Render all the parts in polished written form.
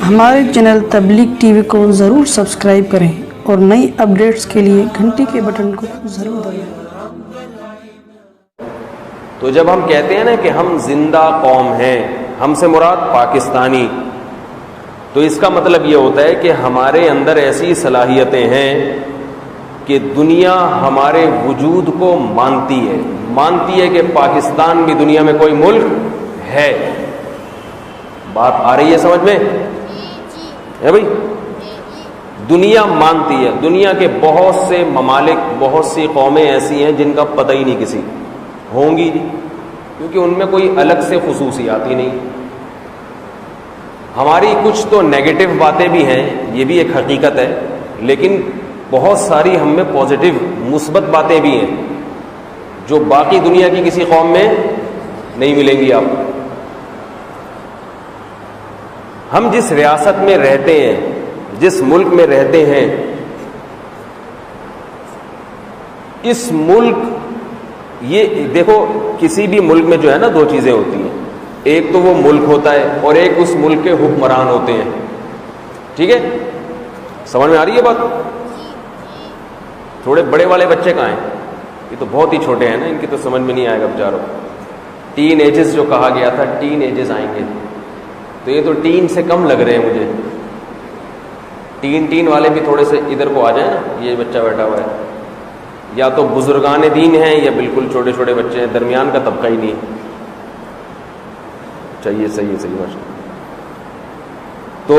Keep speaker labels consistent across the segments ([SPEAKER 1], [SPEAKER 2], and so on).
[SPEAKER 1] ہمارے چینل تبلیغ T V کو ضرور سبسکرائب کریں اور نئی اپڈیٹس کے لیے گھنٹی کے بٹن کو ضرور دبائیں۔
[SPEAKER 2] تو جب ہم کہتے ہیں نا کہ ہم زندہ قوم ہیں، ہم سے مراد پاکستانی، تو اس کا مطلب یہ ہوتا ہے کہ ہمارے اندر ایسی صلاحیتیں ہیں کہ دنیا ہمارے وجود کو مانتی ہے کہ پاکستان بھی دنیا میں کوئی ملک ہے۔ بات آ رہی ہے سمجھ میں ہے بھائی؟ دنیا مانتی ہے، دنیا کے بہت سے ممالک، بہت سی قومیں ایسی ہیں جن کا پتہ ہی نہیں کسی ہوں گی، کیونکہ ان میں کوئی الگ سے خصوصیات ہی نہیں۔ ہماری کچھ تو نیگیٹو باتیں بھی ہیں، یہ بھی ایک حقیقت ہے، لیکن بہت ساری ہم میں پازیٹیو مثبت باتیں بھی ہیں جو باقی دنیا کی کسی قوم میں نہیں ملیں گی آپ کو۔ ہم جس ریاست میں رہتے ہیں، جس ملک میں رہتے ہیں، اس ملک، یہ دیکھو کسی بھی ملک میں جو ہے نا دو چیزیں ہوتی ہیں، ایک تو وہ ملک ہوتا ہے اور ایک اس ملک کے حکمران ہوتے ہیں، ٹھیک ہے؟ سمجھ میں آ رہی ہے بات؟ تھوڑے بڑے والے بچے کہاں ہیں؟ یہ تو بہت ہی چھوٹے ہیں نا، ان کی تو سمجھ میں نہیں آئے گا بیچاروں۔ ٹین ایجز جو کہا گیا تھا، ٹین ایجز آئیں گے، تو یہ تو ٹین سے کم لگ رہے ہیں مجھے۔ ٹین والے بھی تھوڑے سے ادھر کو آ جائیں نا، یہ بچہ بیٹھا ہوا ہے، یا تو بزرگان دین ہیں یا بالکل چھوٹے چھوٹے بچے ہیں، درمیان کا طبقہ ہی نہیں چاہیے۔ صحیح ماشاء۔ تو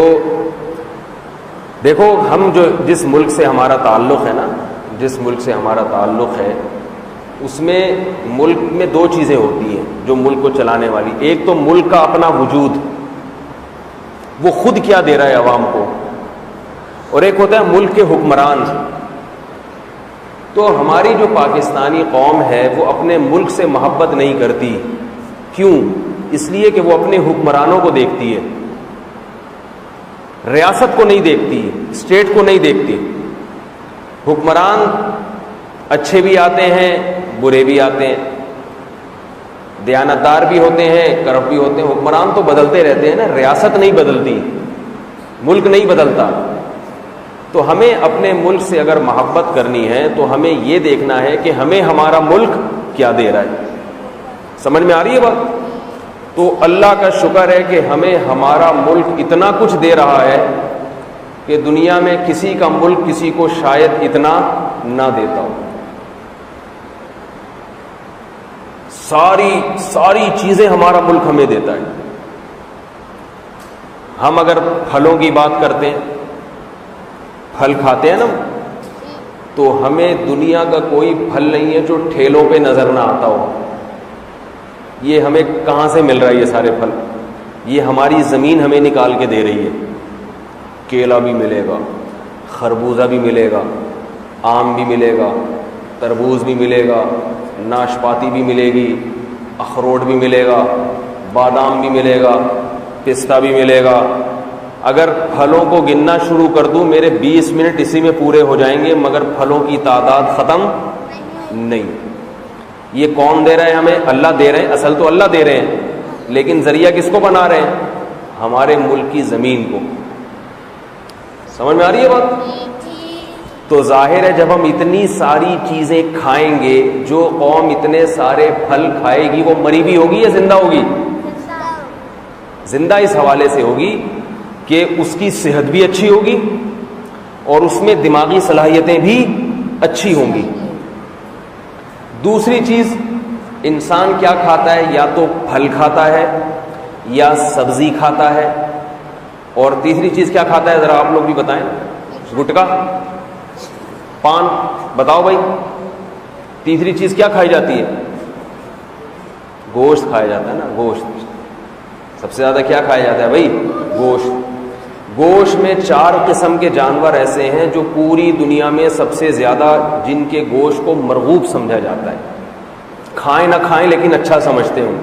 [SPEAKER 2] دیکھو ہم جس ملک سے ہمارا تعلق ہے نا، جس ملک سے ہمارا تعلق ہے، اس میں ملک میں دو چیزیں ہوتی ہیں جو ملک کو چلانے والی۔ ایک تو ملک کا اپنا وجود، وہ خود کیا دے رہا ہے عوام کو، اور ایک ہوتا ہے ملک کے حکمران۔ تو ہماری جو پاکستانی قوم ہے وہ اپنے ملک سے محبت نہیں کرتی، کیوں؟ اس لیے کہ وہ اپنے حکمرانوں کو دیکھتی ہے، ریاست کو نہیں دیکھتی، اسٹیٹ کو نہیں دیکھتی۔ حکمران اچھے بھی آتے ہیں، برے بھی آتے ہیں، دیانتدار بھی ہوتے ہیں، کرپٹ بھی ہوتے ہیں۔ حکمران تو بدلتے رہتے ہیں نا، ریاست نہیں بدلتی، ملک نہیں بدلتا۔ تو ہمیں اپنے ملک سے اگر محبت کرنی ہے تو ہمیں یہ دیکھنا ہے کہ ہمیں ہمارا ملک کیا دے رہا ہے۔ سمجھ میں آ رہی ہے بات؟ تو اللہ کا شکر ہے کہ ہمیں ہمارا ملک اتنا کچھ دے رہا ہے کہ دنیا میں کسی کا ملک کسی کو شاید اتنا نہ دیتا ہو۔ ساری چیزیں ہمارا ملک ہمیں دیتا ہے۔ ہم اگر پھلوں کی بات کرتے ہیں، پھل کھاتے ہیں نا، تو ہمیں دنیا کا کوئی پھل نہیں ہے جو ٹھیلوں پہ نظر نہ آتا ہو۔ یہ ہمیں کہاں سے مل رہا ہے یہ سارے پھل؟ یہ ہماری زمین ہمیں نکال کے دے رہی ہے۔ کیلا بھی ملے گا، خربوزہ بھی ملے گا، آم بھی ملے گا، تربوز بھی ملے گا، ناشپاتی بھی ملے گی، اخروٹ بھی ملے گا، بادام بھی ملے گا، پستہ بھی ملے گا۔ اگر پھلوں کو گننا شروع کر دوں میرے 20 منٹ اسی میں پورے ہو جائیں گے، مگر پھلوں کی تعداد ختم نہیں۔ یہ کون دے رہے ہیں ہمیں؟ اللہ دے رہے ہیں، اصل تو اللہ دے رہے ہیں، لیکن ذریعہ کس کو بنا رہے ہیں؟ ہمارے ملک کی زمین کو۔ سمجھ میں آ رہی ہے بات؟ تو ظاہر ہے جب ہم اتنی ساری چیزیں کھائیں گے، جو قوم اتنے سارے پھل کھائے گی وہ مری بھی ہوگی یا زندہ ہوگی؟ زندہ اس حوالے سے ہوگی کہ اس کی صحت بھی اچھی ہوگی اور اس میں دماغی صلاحیتیں بھی اچھی ہوں گی۔ دوسری چیز، انسان کیا کھاتا ہے؟ یا تو پھل کھاتا ہے یا سبزی کھاتا ہے، اور تیسری چیز کیا کھاتا ہے؟ ذرا آپ لوگ بھی بتائیں۔ گٹکا، پان، بتاؤ بھائی تیسری چیز کیا کھائی جاتی ہے؟ گوشت کھایا جاتا ہے نا، گوشت سب سے زیادہ کیا کھایا جاتا ہے بھائی؟ گوشت۔ گوشت میں 4 قسم کے جانور ایسے ہیں جو پوری دنیا میں سب سے زیادہ جن کے گوشت کو مرغوب سمجھا جاتا ہے، کھائیں نہ کھائیں لیکن اچھا سمجھتے ہوں۔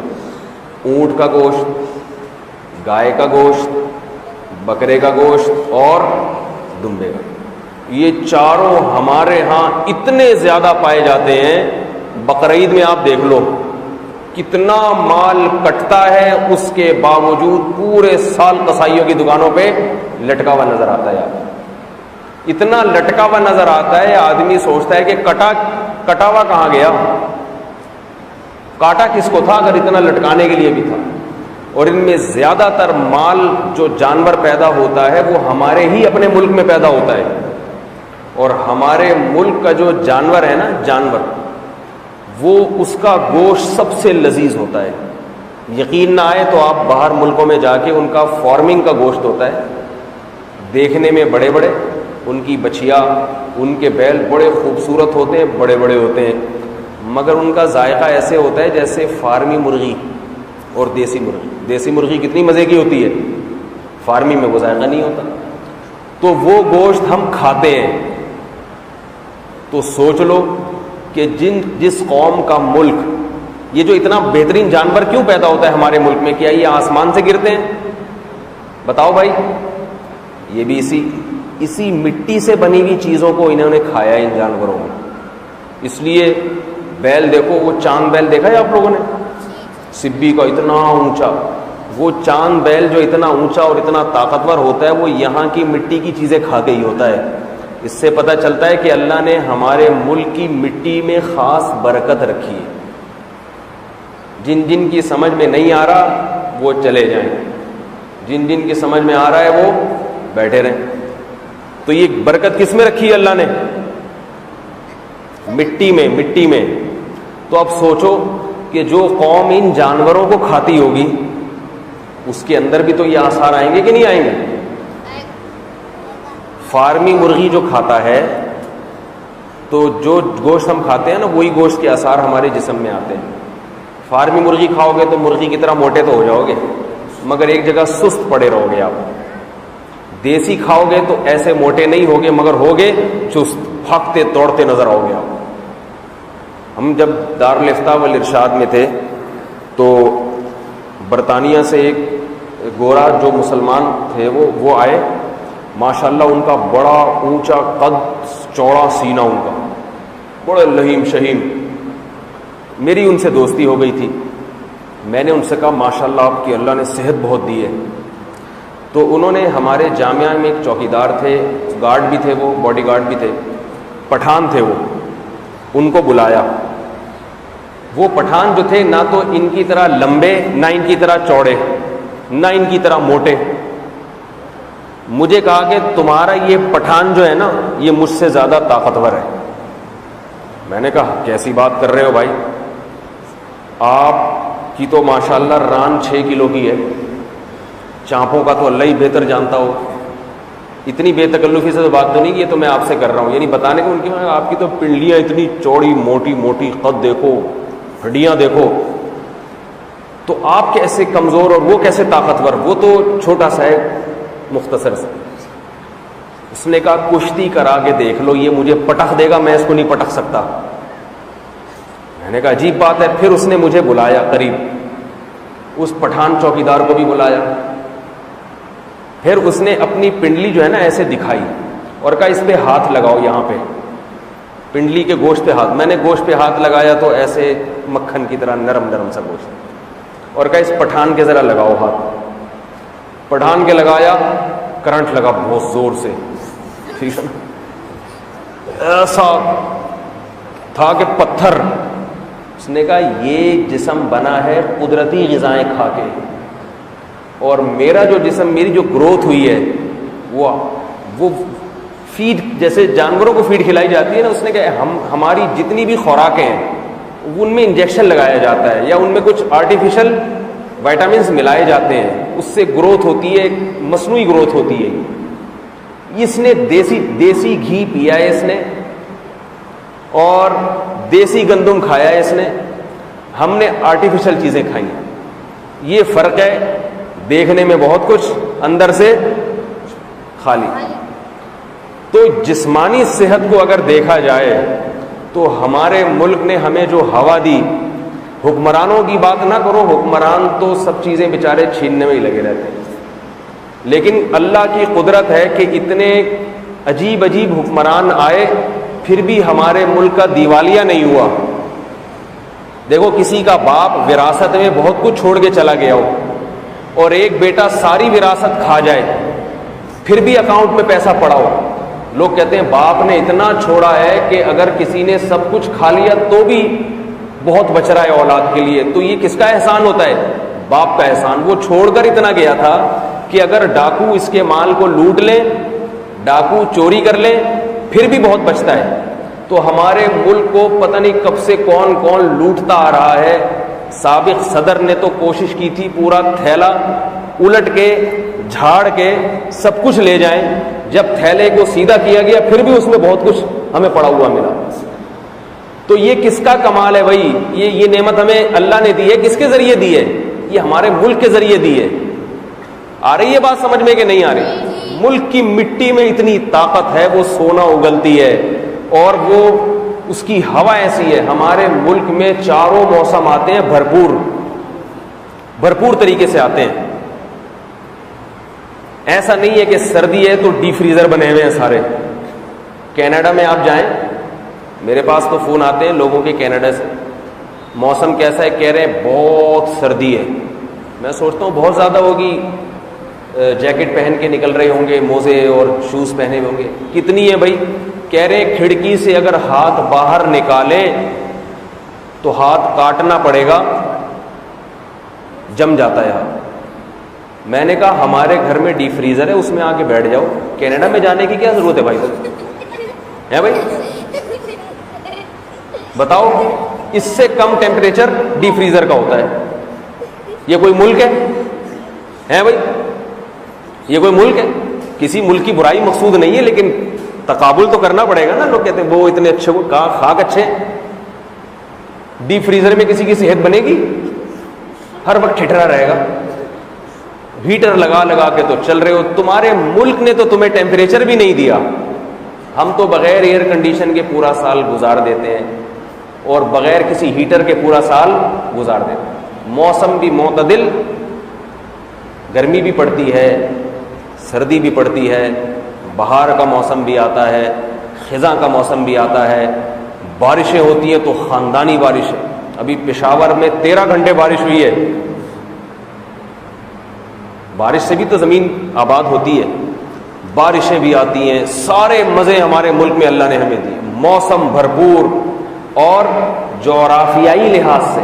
[SPEAKER 2] اونٹ کا گوشت، گائے کا گوشت، بکرے کا گوشت اور دمبے کا۔ یہ چاروں ہمارے ہاں اتنے زیادہ پائے جاتے ہیں، بقرعید میں آپ دیکھ لو کتنا مال کٹتا ہے، اس کے باوجود پورے سال قصائیوں کی دکانوں پہ لٹکا ہوا نظر آتا ہے. اتنا لٹکا ہوا نظر آتا ہے، آدمی سوچتا ہے کہ کٹا ہوا کہاں گیا، کاٹا کس کو تھا اگر اتنا لٹکانے کے لیے بھی تھا. اور ان میں زیادہ تر مال جو جانور پیدا ہوتا ہے وہ ہمارے ہی اپنے ملک میں پیدا ہوتا ہے. اور ہمارے ملک کا جو جانور ہے نا، جانور، وہ اس کا گوشت سب سے لذیذ ہوتا ہے. یقین نہ آئے تو آپ باہر ملکوں میں جا کے ان کا فارمنگ کا گوشت ہوتا ہے، دیکھنے میں بڑے بڑے، ان کی بچھیا، ان کے بیل بڑے خوبصورت ہوتے ہیں، بڑے بڑے ہوتے ہیں، مگر ان کا ذائقہ ایسے ہوتا ہے جیسے فارمی مرغی اور دیسی مرغی. دیسی مرغی کتنی مزے کی ہوتی ہے، فارمی میں وہ ذائقہ نہیں ہوتا. تو وہ گوشت ہم کھاتے ہیں. تو سوچ لو کہ جس قوم کا ملک یہ جو اتنا بہترین جانور کیوں پیدا ہوتا ہے ہمارے ملک میں، کیا یہ آسمان سے گرتے ہیں؟ بتاؤ بھائی. یہ بھی اسی مٹی سے بنی ہوئی چیزوں کو انہوں نے کھایا ہے ان جانوروں میں. اس لیے بیل دیکھو، وہ چاند بیل دیکھا ہے آپ لوگوں نے، سبی کا اتنا اونچا، وہ چاند بیل جو اتنا اونچا اور اتنا طاقتور ہوتا ہے وہ یہاں کی مٹی کی چیزیں کھا کے ہی ہوتا ہے. اس سے پتہ چلتا ہے کہ اللہ نے ہمارے ملک کی مٹی میں خاص برکت رکھی ہے. جن جن کی سمجھ میں نہیں آ رہا وہ چلے جائیں، جن جن کی سمجھ میں آ رہا ہے وہ بیٹھے رہیں. تو یہ برکت کس میں رکھی ہے اللہ نے؟ مٹی میں. تو اب سوچو کہ جو قوم ان جانوروں کو کھاتی ہوگی اس کے اندر بھی تو یہ آثار آئیں گے کہ نہیں آئیں گے؟ فارمی مرغی جو کھاتا ہے تو جو گوشت ہم کھاتے ہیں نا وہی گوشت کے آثار ہمارے جسم میں آتے ہیں. فارمی مرغی کھاؤ گے تو مرغی کی طرح موٹے تو ہو جاؤ گے مگر ایک جگہ سست پڑے رہو گے. آپ دیسی کھاؤ گے تو ایسے موٹے نہیں ہوگے مگر ہوگے چست، بھاگتے توڑتے نظر آؤ گے آپ. ہم جب دارالفتاء والارشاد میں تھے تو برطانیہ سے ایک گورا جو مسلمان تھے وہ آئے. ماشاءاللہ ان کا بڑا اونچا قد، چوڑا سینہ، ان کا بڑے لہیم شہیم. میری ان سے دوستی ہو گئی تھی. میں نے ان سے کہا ماشاءاللہ آپ کی اللہ نے صحت بہت دی ہے. تو انہوں نے ہمارے جامعہ میں ایک چوکیدار تھے، گارڈ بھی تھے، وہ باڈی گارڈ بھی تھے، پٹھان تھے وہ، ان کو بلایا. وہ پٹھان جو تھے نہ تو ان کی طرح لمبے، نہ ان کی طرح چوڑے، نہ ان کی طرح موٹے. مجھے کہا کہ تمہارا یہ پٹھان جو ہے نا یہ مجھ سے زیادہ طاقتور ہے. میں نے کہا کیسی بات کر رہے ہو بھائی، آپ کی تو ماشاءاللہ ران 6 کلو کی ہے، چانپوں کا تو اللہ ہی بہتر جانتا ہو. اتنی بے تکلفی سے تو بات تو نہیں کی، یہ تو میں آپ سے کر رہا ہوں. یعنی بتانے کو ان کی آپ کی تو پنڈلیاں اتنی چوڑی موٹی موٹی، قد دیکھو، ہڈیاں دیکھو، تو آپ کیسے کمزور اور وہ کیسے طاقتور، وہ تو چھوٹا سا ہے مختصر سے. اس نے کہا کشتی کرا کے دیکھ لو، یہ مجھے پٹخ دے گا، میں اس کو نہیں پٹخ سکتا. میں نے کہا عجیب بات ہے. پھر اس نے مجھے بلایا قریب، اس پٹھان چوکیدار کو بھی بلایا. پھر اس نے اپنی پنڈلی جو ہے نا ایسے دکھائی اور کہا اس پہ ہاتھ لگاؤ، یہاں پہ پنڈلی کے گوشت پہ ہاتھ. میں نے گوشت پہ ہاتھ لگایا تو ایسے مکھن کی طرح نرم نرم سا گوشت، اور کہا اس پٹھان کے ذرا لگاؤ ہاتھ. پٹھان کے لگایا، کرنٹ لگا بہت زور سے، ٹھیک ہے نا، ایسا تھا کہ پتھر. اس نے کہا یہ جسم بنا ہے قدرتی غذائیں کھا کے، اور میرا جو جسم، میری جو گروتھ ہوئی ہے وہ فیڈ، جیسے جانوروں کو فیڈ کھلائی جاتی ہے نا. اس نے کہا ہماری جتنی بھی خوراکیں ہیں ان میں انجیکشن لگایا جاتا ہے یا ان میں کچھ آرٹیفیشل وائٹامنس ملائے جاتے ہیں، اس سے گروتھ ہوتی ہے، مصنوعی گروتھ ہوتی ہے. اس نے دیسی گھی پیا ہے اس نے، اور دیسی گندم کھایا ہے اس نے، ہم نے آرٹیفیشل چیزیں کھائی ہیں. یہ فرق ہے، دیکھنے میں بہت کچھ، اندر سے خالی. تو جسمانی صحت کو اگر دیکھا جائے تو ہمارے ملک نے ہمیں جو ہوا دی، حکمرانوں کی بات نہ کرو، حکمران تو سب چیزیں بیچارے چھیننے میں ہی لگے رہتے ہیں، لیکن اللہ کی قدرت ہے کہ اتنے عجیب عجیب حکمران آئے پھر بھی ہمارے ملک کا دیوالیہ نہیں ہوا. دیکھو کسی کا باپ وراثت میں بہت کچھ چھوڑ کے چلا گیا ہو اور ایک بیٹا ساری وراثت کھا جائے پھر بھی اکاؤنٹ میں پیسہ پڑا ہو. لوگ کہتے ہیں باپ نے اتنا چھوڑا ہے کہ اگر کسی نے سب کچھ کھا لیا تو بھی بہت بچ رہا ہے اولاد کے لیے. تو یہ کس کا احسان ہوتا ہے؟ باپ کا احسان. وہ چھوڑ کر اتنا گیا تھا کہ اگر ڈاکو اس کے مال کو لوٹ لیں, ڈاکو چوری کر لیں, پھر بھی بہت بچتا ہے. تو ہمارے ملک کو پتہ نہیں کب سے کون کون لوٹتا آ رہا ہے. سابق صدر نے تو کوشش کی تھی پورا تھیلا الٹ کے جھاڑ کے سب کچھ لے جائیں. جب تھیلے کو سیدھا کیا گیا پھر بھی اس میں بہت کچھ ہمیں پڑا ہوا ملا. تو یہ کس کا کمال ہے بھائی؟ یہ نعمت ہمیں اللہ نے دی ہے. کس کے ذریعے دی ہے؟ یہ ہمارے ملک کے ذریعے دی ہے. آ رہی ہے بات سمجھ میں کہ نہیں آ رہی؟ ملک کی مٹی میں اتنی طاقت ہے, وہ سونا اگلتی ہے اور وہ اس کی ہوا ایسی ہے. ہمارے ملک میں چاروں موسم آتے ہیں, بھرپور طریقے سے آتے ہیں. ایسا نہیں ہے کہ سردی ہے تو ڈی فریزر بنے ہوئے ہیں سارے. کینیڈا میں آپ جائیں, میرے پاس تو فون آتے ہیں لوگوں کے کینیڈا سے, موسم کیسا ہے؟ کہہ رہے ہیں بہت سردی ہے. میں سوچتا ہوں بہت زیادہ ہوگی, جیکٹ پہن کے نکل رہے ہوں گے, موزے اور شوز پہنے ہوئے ہوں گے. کتنی ہے بھائی؟ کہہ رہے ہیں کھڑکی سے اگر ہاتھ باہر نکالیں تو ہاتھ کاٹنا پڑے گا, جم جاتا ہے ہاتھ. میں نے کہا ہمارے گھر میں ڈی فریزر ہے, اس میں آ کے بیٹھ جاؤ. کینیڈا میں جانے کی کیا ضرورت ہے بھائی؟ ہے بھائی بتاؤ, اس سے کم ٹیمپریچر ڈی فریزر کا ہوتا ہے. یہ کوئی ملک ہے بھائی؟ یہ کوئی ملک ہے؟ کسی ملک کی برائی مقصود نہیں ہے, لیکن تقابل تو کرنا پڑے گا نا. لوگ کہتے ہیں وہ اتنے اچھے, وہ خاک اچھے. ڈی فریزر میں کسی کی صحت بنے گی؟ ہر وقت ٹھٹرا رہے گا. ہیٹر لگا لگا کے تو چل رہے ہو. تمہارے ملک نے تو تمہیں ٹیمپریچر بھی نہیں دیا. ہم تو بغیر ایئر کنڈیشن کے پورا سال گزار دیتے ہیں اور بغیر کسی ہیٹر کے پورا سال گزار دیتے ہیں. موسم بھی معتدل, گرمی بھی پڑتی ہے, سردی بھی پڑتی ہے, بہار کا موسم بھی آتا ہے, خزاں کا موسم بھی آتا ہے, بارشیں ہوتی ہیں تو خاندانی بارشیں. ابھی پشاور میں 13 گھنٹے بارش ہوئی ہے. بارش سے بھی تو زمین آباد ہوتی ہے, بارشیں بھی آتی ہیں. سارے مزے ہمارے ملک میں اللہ نے ہمیں دیے. موسم بھرپور اور جغرافیائی لحاظ سے,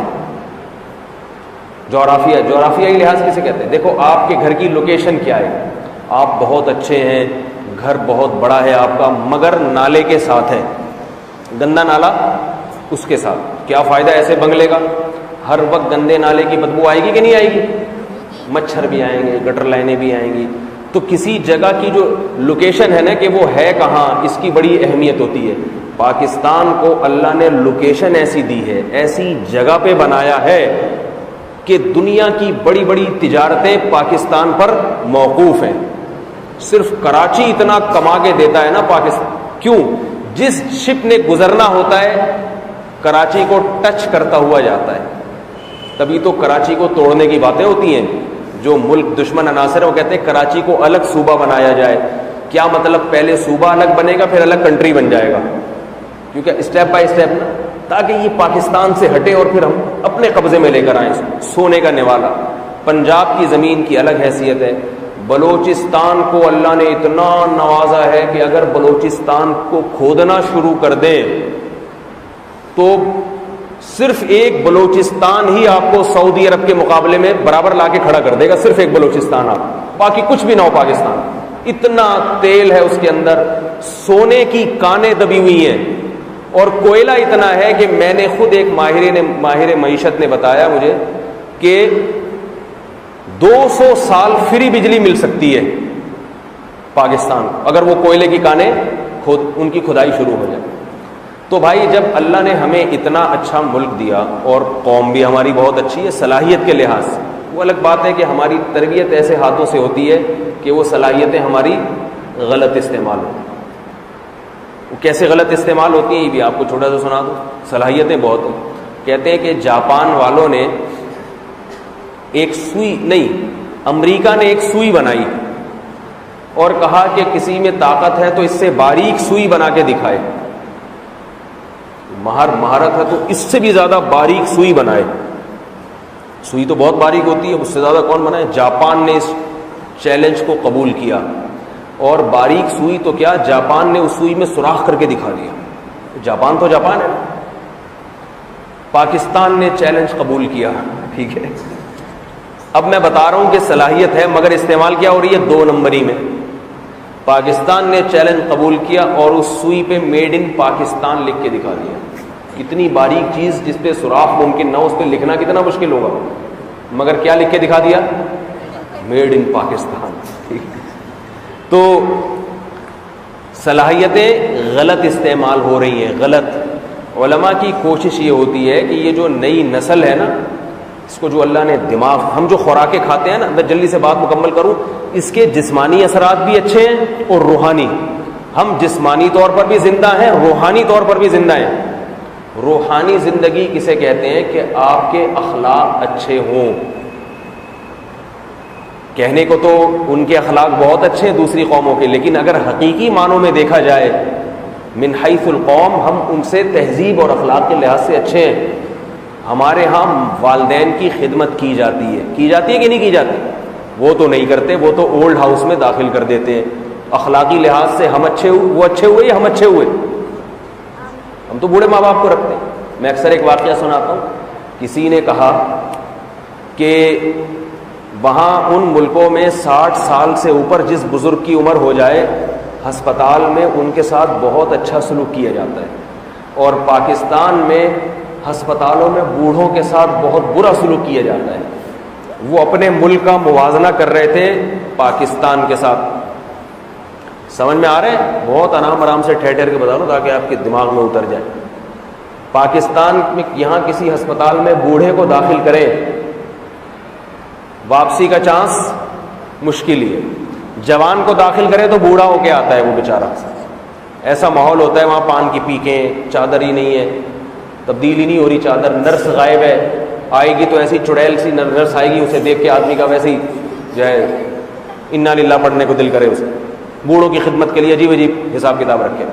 [SPEAKER 2] جغرافیائی لحاظ کسے کہتے ہیں؟ دیکھو آپ کے گھر کی لوکیشن کیا ہے. آپ بہت اچھے ہیں, گھر بہت بڑا ہے آپ کا, مگر نالے کے ساتھ ہے, گندا نالا اس کے ساتھ. کیا فائدہ ایسے بنگلے کا؟ ہر وقت گندے نالے کی بدبو آئے گی کہ نہیں آئے گی؟ مچھر بھی آئیں گے, گٹر لائنیں بھی آئیں گی. تو کسی جگہ کی جو لوکیشن ہے نا کہ وہ ہے کہاں, اس کی بڑی اہمیت ہوتی ہے. پاکستان کو اللہ نے لوکیشن ایسی دی ہے, ایسی جگہ پہ بنایا ہے کہ دنیا کی بڑی بڑی تجارتیں پاکستان پر موقوف ہیں. صرف کراچی اتنا کما کے دیتا ہے نا پاکستان. کیوں؟ جس شپ نے گزرنا ہوتا ہے کراچی کو ٹچ کرتا ہوا جاتا ہے. تبھی تو کراچی کو توڑنے کی باتیں ہوتی ہیں. جو ملک دشمن عناصر ہے وہ کہتے ہیں کراچی کو الگ صوبہ بنایا جائے. کیا مطلب؟ پہلے صوبہ الگ بنے گا پھر الگ کنٹری بن جائے گا, کیونکہ اسٹیپ بائی اسٹیپ نا, تاکہ یہ پاکستان سے ہٹے اور پھر ہم اپنے قبضے میں لے کر آئیں. سونے کا نوالا. پنجاب کی زمین کی الگ حیثیت ہے. بلوچستان کو اللہ نے اتنا نوازا ہے کہ اگر بلوچستان کو کھودنا شروع کر دیں تو صرف ایک بلوچستان ہی آپ کو سعودی عرب کے مقابلے میں برابر لا کے کھڑا کر دے گا. صرف ایک بلوچستان, آپ باقی کچھ بھی نہ ہو پاکستان. اتنا تیل ہے اس کے اندر, سونے کی کانیں دبی ہوئی ہیں, اور کوئلہ اتنا ہے کہ میں نے خود ایک ماہر معیشت نے بتایا مجھے کہ 200 سال فری بجلی مل سکتی ہے پاکستان اگر وہ کوئلے کی کانیں ان کی کھدائی شروع ہو جائے. تو بھائی جب اللہ نے ہمیں اتنا اچھا ملک دیا, اور قوم بھی ہماری بہت اچھی ہے صلاحیت کے لحاظ سے, وہ الگ بات ہے کہ ہماری تربیت ایسے ہاتھوں سے ہوتی ہے کہ وہ صلاحیتیں ہماری غلط استعمال ہوتی ہیں. وہ کیسے غلط استعمال ہوتی ہیں یہ بھی آپ کو چھوٹا سا سنا دو. صلاحیتیں بہت ہیں. کہتے ہیں کہ جاپان والوں نے ایک سوئی نہیں, امریکہ نے ایک سوئی بنائی اور کہا کہ کسی میں طاقت ہے تو اس سے باریک سوئی بنا کے دکھائے. مہارت ہے تو اس سے بھی زیادہ باریک سوئی بنائے. سوئی تو بہت باریک ہوتی ہے, اس سے زیادہ کون بنائے؟ جاپان نے اس چیلنج کو قبول کیا, اور باریک سوئی تو کیا, جاپان نے اس سوئی میں سوراخ کر کے دکھا دیا. جاپان تو جاپان ہے. پاکستان نے چیلنج قبول کیا, ٹھیک ہے. اب میں بتا رہا ہوں کہ صلاحیت ہے, مگر استعمال کیا ہو رہی ہے 2 نمبری میں. پاکستان نے چیلنج قبول کیا اور اس سوئی پہ میڈ ان پاکستان لکھ کے دکھا دیا. اتنی باریک چیز جس پہ سوراخ ممکن نہ ہو, اس پہ لکھنا کتنا مشکل ہوگا, مگر کیا لکھ کے دکھا دیا؟ Made in Pakistan. تو صلاحیتیں غلط استعمال ہو رہی ہیں, غلط. علماء کی کوشش یہ ہوتی ہے کہ یہ جو نئی نسل ہے نا, اس کو جو اللہ نے دماغ, ہم جو خوراکیں کھاتے ہیں نا, میں جلدی سے بات مکمل کروں, اس کے جسمانی اثرات بھی اچھے ہیں اور روحانی. ہم جسمانی طور پر بھی زندہ ہیں, روحانی طور پر بھی زندہ ہیں. روحانی زندگی کسے کہتے ہیں؟ کہ آپ کے اخلاق اچھے ہوں. کہنے کو تو ان کے اخلاق بہت اچھے ہیں دوسری قوموں کے, لیکن اگر حقیقی معنوں میں دیکھا جائے, من حیث القوم, ہم ان سے تہذیب اور اخلاق کے لحاظ سے اچھے ہیں. ہمارے ہاں والدین کی خدمت کی جاتی ہے کہ نہیں کی جاتی؟ وہ تو نہیں کرتے, وہ تو اولڈ ہاؤس میں داخل کر دیتے ہیں. اخلاقی لحاظ سے ہم اچھے ہوئے, وہ اچھے ہوئے یا ہم اچھے ہوئے؟ ہم تو بوڑھے ماں باپ کو رکھتے ہیں. میں اکثر ایک واقعہ سناتا ہوں. کسی نے کہا کہ وہاں ان ملکوں میں 60 سال سے اوپر جس بزرگ کی عمر ہو جائے, ہسپتال میں ان کے ساتھ بہت اچھا سلوک کیا جاتا ہے, اور پاکستان میں ہسپتالوں میں بوڑھوں کے ساتھ بہت برا سلوک کیا جاتا ہے. وہ اپنے ملک کا موازنہ کر رہے تھے پاکستان کے ساتھ. سمجھ میں آ رہے ہیں؟ بہت آرام سے ٹھہر کے بتا لو تاکہ آپ کے دماغ میں اتر جائے. پاکستان میں یہاں کسی ہسپتال میں بوڑھے کو داخل کریں, واپسی کا چانس مشکل ہی ہے. جوان کو داخل کرے تو بوڑھا ہو کے آتا ہے وہ بیچارہ. ایسا ماحول ہوتا ہے وہاں, پان کی پیکیں, چادر ہی نہیں ہے, تبدیل ہی نہیں ہو رہی چادر, نرس غائب ہے, آئے گی تو ایسی چڑیل سی نرس آئے گی, اسے دیکھ کے آدمی کا ویسے ہی جو ہے انا للہ پڑھنے کو دل کرے اسے. بوڑھوں کی خدمت کے لیے عجیب عجیب حساب کتاب رکھے.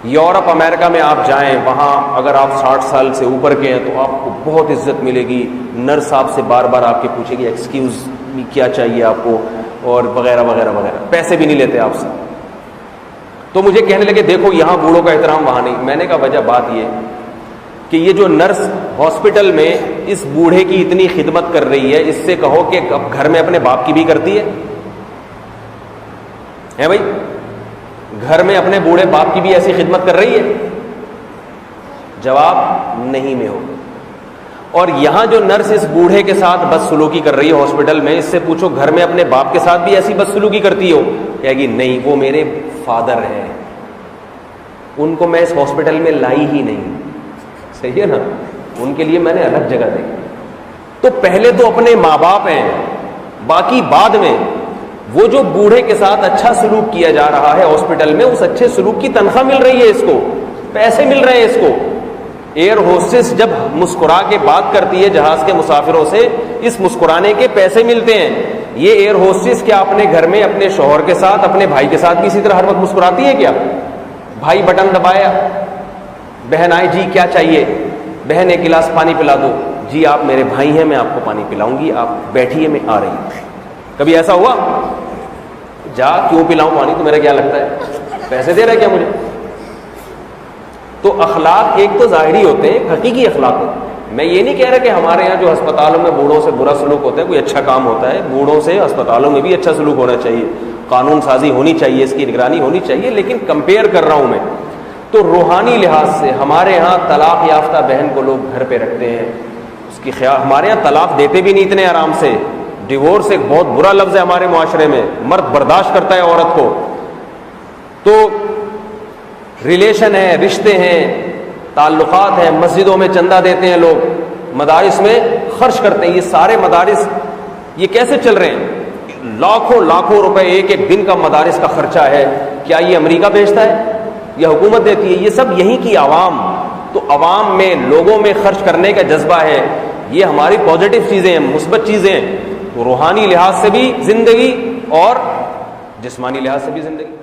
[SPEAKER 2] یورپ امریکہ میں آپ جائیں, وہاں اگر آپ 60 سال سے اوپر کے ہیں تو آپ کو بہت عزت ملے گی. نرس آپ سے بار بار آپ کے پوچھے گی ایکسکیوز می کیا چاہیے آپ کو, اور وغیرہ وغیرہ وغیرہ. پیسے بھی نہیں لیتے آپ سے. تو مجھے کہنے لگے دیکھو یہاں بوڑھوں کا احترام وہاں نہیں. میں نے کہا وجہ بات یہ کہ یہ جو نرس ہاسپٹل میں اس بوڑھے کی اتنی خدمت کر رہی ہے, اس سے کہو کہ اب گھر میں اپنے باپ کی بھی کرتی ہے بھائی, گھر میں اپنے بوڑھے باپ کی بھی ایسی خدمت کر رہی ہے؟ جواب نہیں میں ہو. اور یہاں جو نرس اس بوڑھے کے ساتھ بدسلوکی کر رہی ہے ہاسپٹل میں, اس سے پوچھو گھر میں اپنے باپ کے ساتھ بھی ایسی بدسلوکی کرتی ہو؟ کہے گی نہیں, وہ میرے فادر ہیں, ان کو میں اس ہاسپٹل میں لائی ہی نہیں. صحیح ہے نا, ان کے لیے میں نے الگ جگہ دی. تو پہلے تو اپنے ماں باپ ہیں, باقی بعد میں. وہ جو بوڑھے کے ساتھ اچھا سلوک کیا جا رہا ہے ہاسپٹل میں, اس اچھے سلوک کی تنخواہ مل رہی ہے اس کو, پیسے مل رہے ہیں اس کو. ایئر ہوسٹس جب مسکرا کے بات کرتی ہے جہاز کے مسافروں سے, اس مسکرانے کے پیسے ملتے ہیں. یہ ایئر ہوسٹس کیا اپنے گھر میں اپنے شوہر کے ساتھ, اپنے بھائی کے ساتھ بھی اسی طرح ہر وقت مسکراتی ہے کیا؟ بھائی بٹن دبایا, بہن آئی, جی کیا چاہیے؟ بہن ایک گلاس پانی پلا دو. جی آپ میرے بھائی ہیں, میں آپ کو پانی پلاؤں گی, آپ بیٹھیے میں آ رہی ہوں. کبھی ایسا ہوا؟ جا کیوں پلاؤں پانی, تو میرا کیا لگتا ہے پیسے دے رہا ہے کیا مجھے؟ تو اخلاق ایک تو ظاہری ہوتے ہیں, حقیقی اخلاق ہوتے ہیں. میں یہ نہیں کہہ رہا کہ ہمارے یہاں جو ہسپتالوں میں بوڑھوں سے برا سلوک ہوتا ہے کوئی اچھا کام ہوتا ہے. بوڑھوں سے ہسپتالوں میں بھی اچھا سلوک ہونا چاہیے, قانون سازی ہونی چاہیے, اس کی نگرانی ہونی چاہیے. لیکن کمپیئر کر رہا ہوں میں, تو روحانی لحاظ سے ہمارے ہاں طلاق یافتہ بہن کو لوگ گھر پہ رکھتے ہیں, اس کی خیال. ہمارے یہاں طلاق دیتے بھی نہیں اتنے آرام سے. ڈیورس ایک بہت برا لفظ ہے ہمارے معاشرے میں, مرد برداشت کرتا ہے عورت کو. تو ریلیشن ہے, رشتے ہیں, تعلقات ہیں, مسجدوں میں چندہ دیتے ہیں لوگ, مدارس میں خرچ کرتے ہیں. یہ سارے مدارس یہ کیسے چل رہے ہیں؟ لاکھوں لاکھوں روپے ایک ایک دن کا مدارس کا خرچہ ہے. کیا یہ امریکہ بھیجتا ہے یا حکومت دیتی ہے؟ یہ سب یہیں کی عوام. تو عوام میں, لوگوں میں خرچ کرنے کا جذبہ ہے. یہ ہماری پازیٹیو چیزیں ہیں, مثبت چیزیں ہیں. تو روحانی لحاظ سے بھی زندگی اور جسمانی لحاظ سے بھی زندگی.